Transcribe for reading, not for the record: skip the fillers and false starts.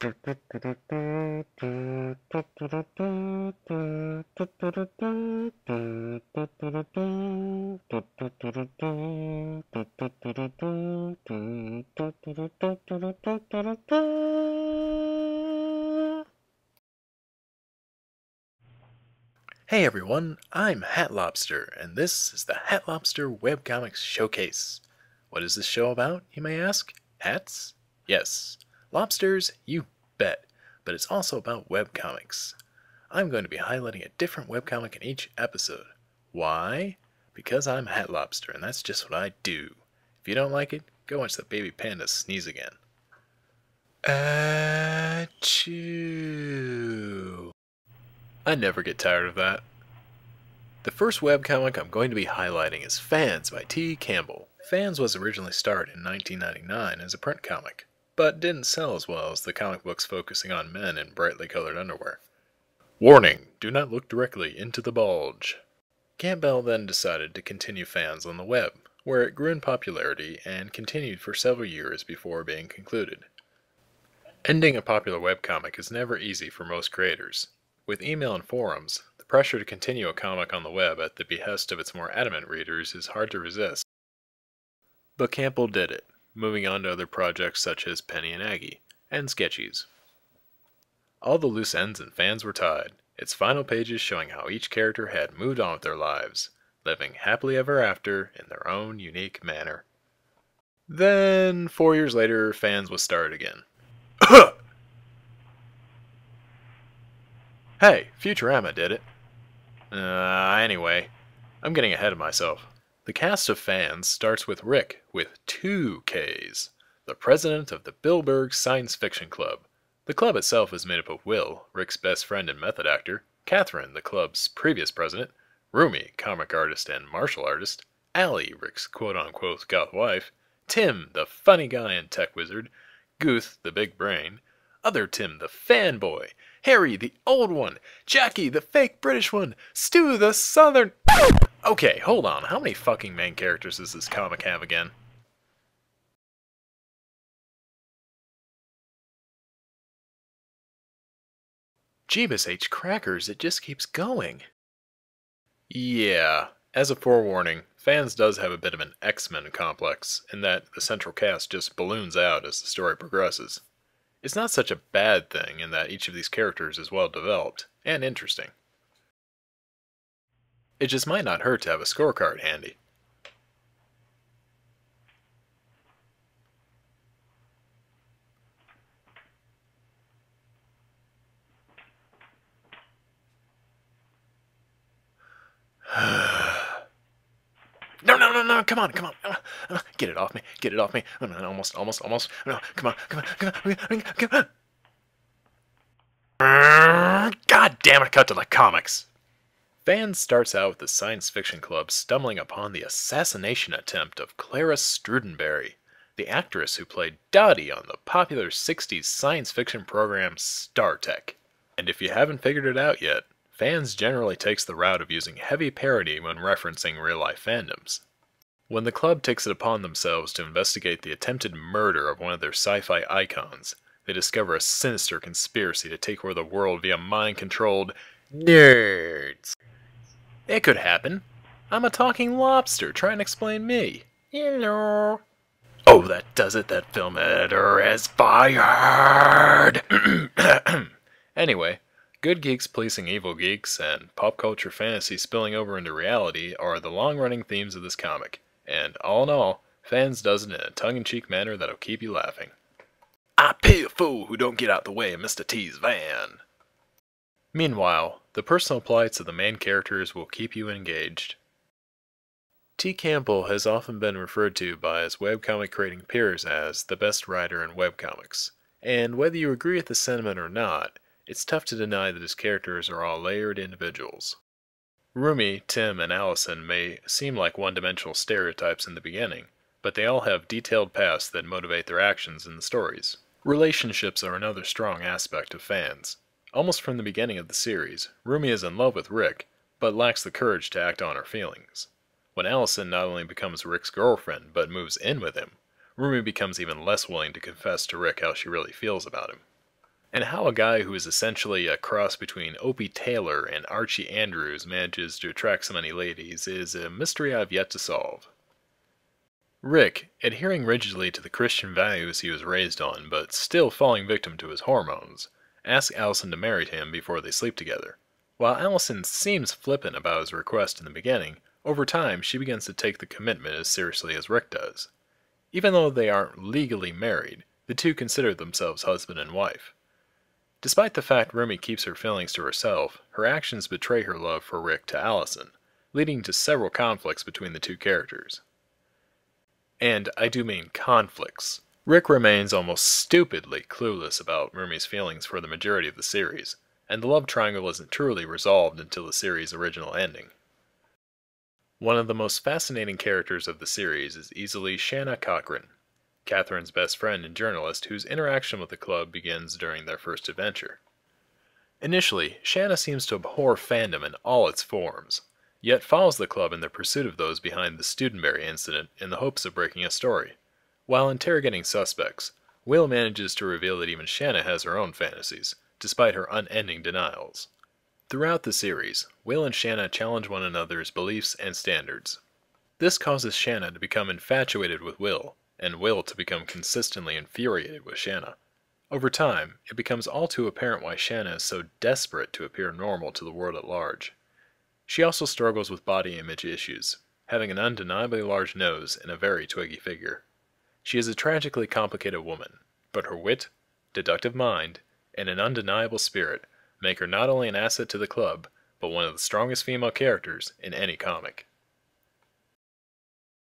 Hey everyone, I'm Lobster, and this is the Lobster Webcomics Showcase. What is this show about, you may ask? Hats? Yes. Lobsters? You bet. But it's also about webcomics. I'm going to be highlighting a different webcomic in each episode. Why? Because I'm Lobster, and that's just what I do. If you don't like it, go watch the baby panda sneeze again. Achoo. I never get tired of that. The first webcomic I'm going to be highlighting is Fans by T Campbell. Fans was originally started in 1999 as a print comic, but didn't sell as well as the comic books focusing on men in brightly colored underwear. Warning! Do not look directly into the bulge. Campbell then decided to continue Fans on the web, where it grew in popularity and continued for several years before being concluded. Ending a popular webcomic is never easy for most creators. With email and forums, the pressure to continue a comic on the web at the behest of its more adamant readers is hard to resist. But Campbell did it, moving on to other projects such as Penny and Aggie, and Sketchies. All the loose ends and Fans were tied, its final pages showing how each character had moved on with their lives, living happily ever after in their own unique manner. Then, 4 years later, Fans was started again. Hey, Futurama did it. Anyway, I'm getting ahead of myself. The cast of Fans starts with Rick, with 2 Ks, the president of the Bilberg Science Fiction Club. The club itself is made up of Will, Rick's best friend and method actor, Catherine, the club's previous president, Rumi, comic artist and martial artist, Allie, Rick's quote-unquote goth wife, Tim, the funny guy and tech wizard, Guth, the big brain, other Tim, the fanboy, Harry, the old one, Jackie, the fake British one, Stu, the southern... Okay, hold on, how many fucking main characters does this comic have again? Jeebus H. Crackers, it just keeps going. Yeah, as a forewarning, Fans does have a bit of an X-Men complex, in that the central cast just balloons out as the story progresses. It's not such a bad thing in that each of these characters is well developed and interesting. It just might not hurt to have a scorecard handy. No, come on. Get it off me. Almost. No, come on. God damn it, cut to the comics. Fans starts out with the science fiction club stumbling upon the assassination attempt of Clara Strudenberry, the actress who played Dottie on the popular 60s science fiction program Star Trek. And if you haven't figured it out yet, Fans generally takes the route of using heavy parody when referencing real-life fandoms. When the club takes it upon themselves to investigate the attempted murder of one of their sci-fi icons, they discover a sinister conspiracy to take over the world via mind-controlled nerds. It could happen. I'm a talking lobster trying to explain me. Hello. Oh, that does it. That film editor is fired. Anyway, good geeks policing evil geeks and pop culture fantasy spilling over into reality are the long-running themes of this comic. And all in all, Fans does it in a tongue-in-cheek manner that'll keep you laughing. I pay a fool who don't get out the way of Mr. T's van. Meanwhile, the personal plights of the main characters will keep you engaged. T. Campbell has often been referred to by his webcomic creating peers as the best writer in webcomics, and whether you agree with the sentiment or not, it's tough to deny that his characters are all layered individuals. Rumi, Tim, and Allison may seem like one-dimensional stereotypes in the beginning, but they all have detailed pasts that motivate their actions in the stories. Relationships are another strong aspect of Fans. Almost from the beginning of the series, Rumi is in love with Rick, but lacks the courage to act on her feelings. When Allison not only becomes Rick's girlfriend, but moves in with him, Rumi becomes even less willing to confess to Rick how she really feels about him. and how a guy who is essentially a cross between Opie Taylor and Archie Andrews manages to attract so many ladies is a mystery I've yet to solve. Rick, adhering rigidly to the Christian values he was raised on, but still falling victim to his hormones, asks Allison to marry him before they sleep together. While Allison seems flippant about his request in the beginning, over time she begins to take the commitment as seriously as Rick does. Even though they aren't legally married, the two consider themselves husband and wife. Despite the fact Rumi keeps her feelings to herself, her actions betray her love for Rick to Allison, leading to several conflicts between the two characters. And I do mean conflicts. Rick remains almost stupidly clueless about Rumi's feelings for the majority of the series, and the love triangle isn't truly resolved until the series' original ending. One of the most fascinating characters of the series is easily Shanna Cochran, Catherine's best friend and journalist whose interaction with the club begins during their first adventure. Initially, Shanna seems to abhor fandom in all its forms, yet follows the club in their pursuit of those behind the Studenberry incident in the hopes of breaking a story. While interrogating suspects, Will manages to reveal that even Shanna has her own fantasies, despite her unending denials. Throughout the series, Will and Shanna challenge one another's beliefs and standards. This causes Shanna to become infatuated with Will, and Will to become consistently infuriated with Shanna. Over time, it becomes all too apparent why Shanna is so desperate to appear normal to the world at large. She also struggles with body image issues, having an undeniably large nose and a very twiggy figure. She is a tragically complicated woman, but her wit, deductive mind, and an undeniable spirit make her not only an asset to the club, but one of the strongest female characters in any comic.